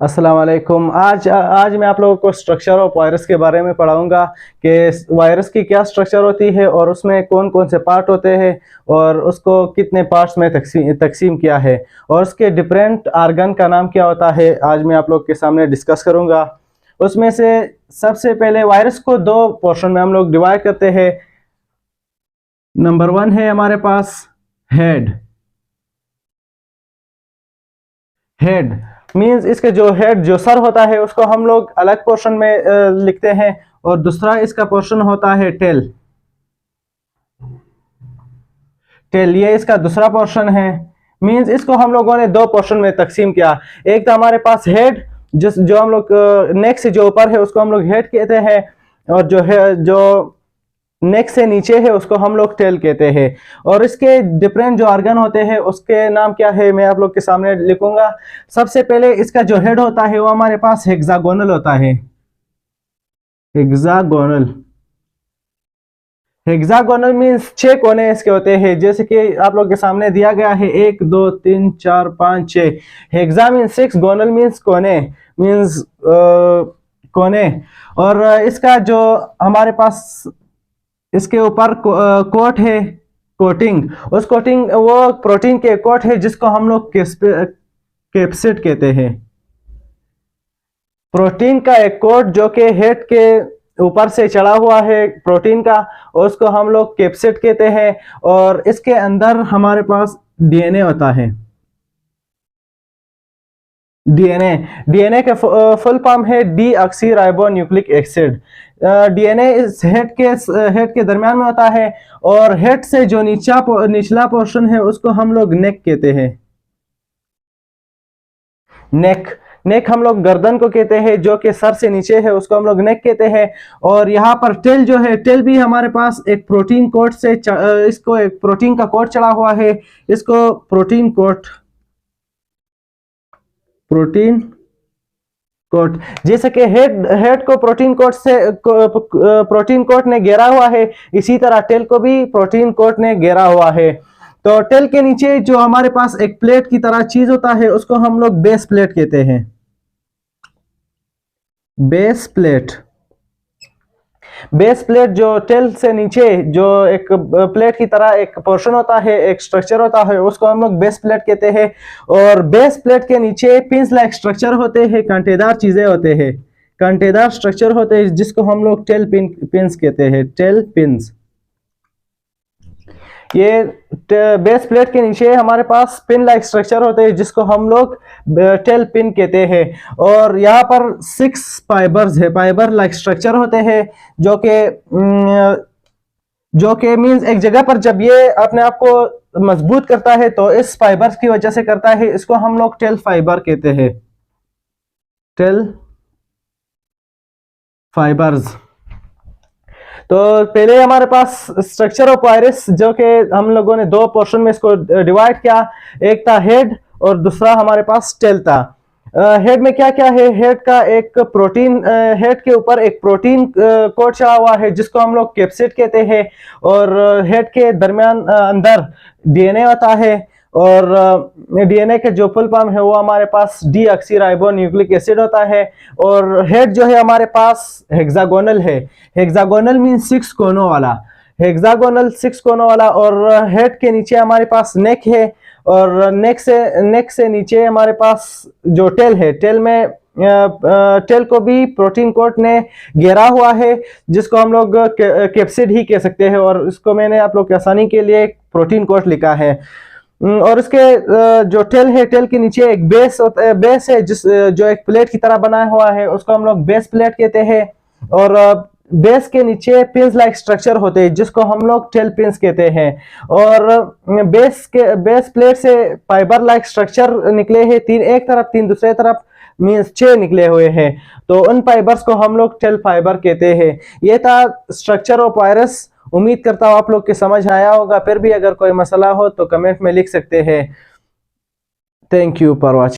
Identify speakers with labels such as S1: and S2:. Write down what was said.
S1: अस्सलाम वालेकुम। आज मैं आप लोगों को स्ट्रक्चर ऑफ वायरस के बारे में पढ़ाऊंगा कि वायरस की क्या स्ट्रक्चर होती है और उसमें कौन कौन से पार्ट होते हैं और उसको कितने पार्ट्स में तकसीम किया है और उसके डिफरेंट आर्गन का नाम क्या होता है, आज मैं आप लोग के सामने डिस्कस करूंगा। उसमें से सबसे पहले वायरस को दो पोर्शन में हम लोग डिवाइड करते हैं। नंबर 1 है हमारे पास हेड। हेड मींस इसके जो हेड जो सर होता है उसको हम लोग अलग पोर्शन में लिखते हैं और दूसरा इसका पोर्शन होता है टेल। टेल ये इसका दूसरा पोर्शन है। मींस इसको हम लोगों ने दो पोर्शन में तकसीम किया। एक तो हमारे पास हेड जो हम लोग नेक से जो ऊपर है उसको हम लोग हेड कहते हैं और जो नेक से नीचे है उसको हम लोग टेल कहते हैं। और इसके डिफरेंट जो ऑर्गन होते हैं उसके नाम क्या है मैं आप लोग के सामने लिखूंगा। सबसे पहले इसका जो हेड होता है वो हमारे पास हेक्सागोनल होता है। हेक्सागोनल हेक्सागोनल मीन्स 6 कोने इसके होते हैं, जैसे कि आप लोग के सामने दिया गया है 1 2 3 4 5 6। हेक्सा मीन्स 6, गोनल मीन्स कोने, मीन्स कोने। और इसका जो हमारे पास इसके ऊपर कोट है, कोटिंग, उस कोटिंग वो प्रोटीन के कोट है जिसको हम लोग कैप्सिड कहते हैं। प्रोटीन का एक कोट जो कि हेड के ऊपर से चढ़ा हुआ है प्रोटीन का, उसको हम लोग कैप्सिड कहते हैं। और इसके अंदर हमारे पास डीएनए होता है। डीएनए का फुल फॉर्म है deoxy ribo nucleic acid. DNA इस हेड के दरमियान में होता है और हेड से जो निचला पोर्शन है उसको हम लोग नेक कहते हैं। नेक हम लोग गर्दन को कहते हैं, जो कि सर से नीचे है उसको हम लोग नेक कहते हैं। और यहाँ पर टेल जो है, टेल भी हमारे पास एक प्रोटीन कोट से इसको एक प्रोटीन का कोट चढ़ा हुआ है, इसको प्रोटीन कोट जैसे कि हेड को प्रोटीन कोट ने घेरा हुआ है, इसी तरह टेल को भी प्रोटीन कोट ने घेरा हुआ है। तो टेल के नीचे जो हमारे पास एक प्लेट की तरह चीज होता है उसको हम लोग बेस प्लेट कहते हैं। बेस प्लेट जो टेल से नीचे जो एक प्लेट की तरह एक पोर्शन होता है, एक स्ट्रक्चर होता है, उसको हम लोग बेस प्लेट कहते हैं। और बेस प्लेट के नीचे पिंस लाइक स्ट्रक्चर होते हैं, कांटेदार चीजें होते हैं, कांटेदार स्ट्रक्चर होते हैं जिसको हम लोग टेल पिंस कहते हैं, टेल पिंस। ये बेस प्लेट के नीचे हमारे पास पिन लाइक स्ट्रक्चर होते हैं जिसको हम लोग टेल पिन कहते हैं। और यहाँ पर 6 फाइबर्स है, फाइबर लाइक स्ट्रक्चर होते हैं जो कि मींस एक जगह पर जब ये अपने आप को मजबूत करता है तो इस फाइबर्स की वजह से करता है, इसको हम लोग टेल फाइबर कहते हैं, टेल फाइबर्स। तो पहले हमारे पास स्ट्रक्चर ऑफ वायरस जो कि हम लोगों ने दो पोर्शन में इसको डिवाइड किया, एक था हेड और दूसरा हमारे पास टेल था। हेड में क्या क्या है, हेड का एक प्रोटीन, हेड के ऊपर एक प्रोटीन कोट चढ़ा हुआ है जिसको हम लोग कैप्सिड कहते हैं। और हेड के दरमियान अंदर डीएनए होता है और डीएनए के जो फुल फॉर्म है वो हमारे पास डीऑक्सी राइबो न्यूक्लिक एसिड होता है। और हेड जो है हमारे पास हेक्सागोनल है। हेक्सागोनल मींस 6 कोनों वाला, हेक्सागोनल 6 कोनों वाला। और हेड के नीचे हमारे पास नेक है और नेक से नीचे हमारे पास जो टेल है, टेल में टेल को भी प्रोटीन कोट ने घेरा हुआ है जिसको हम लोग कैप्सिड ही कह सकते हैं। और इसको मैंने आप लोग की आसानी के लिए प्रोटीन कोट लिखा है। और इसके जो टेल है, टेल के नीचे एक बेस है जो एक प्लेट की तरह बना हुआ है, उसको हम लोग बेस प्लेट कहते हैं। और बेस के नीचे पिंस लाइक स्ट्रक्चर होते हैं जिसको हम लोग टेल पिंस कहते हैं। और बेस प्लेट से फाइबर लाइक स्ट्रक्चर निकले हैं, 3 एक तरफ 3 दूसरे तरफ, मींस 6 निकले हुए हैं। तो उन फाइबर्स को हम लोग टेल फाइबर कहते हैं। ये था स्ट्रक्चर ऑफ वायरस। उम्मीद करता हूँ आप लोग के समझ आया होगा। फिर भी अगर कोई मसला हो तो कमेंट में लिख सकते हैं। Thank you for watching.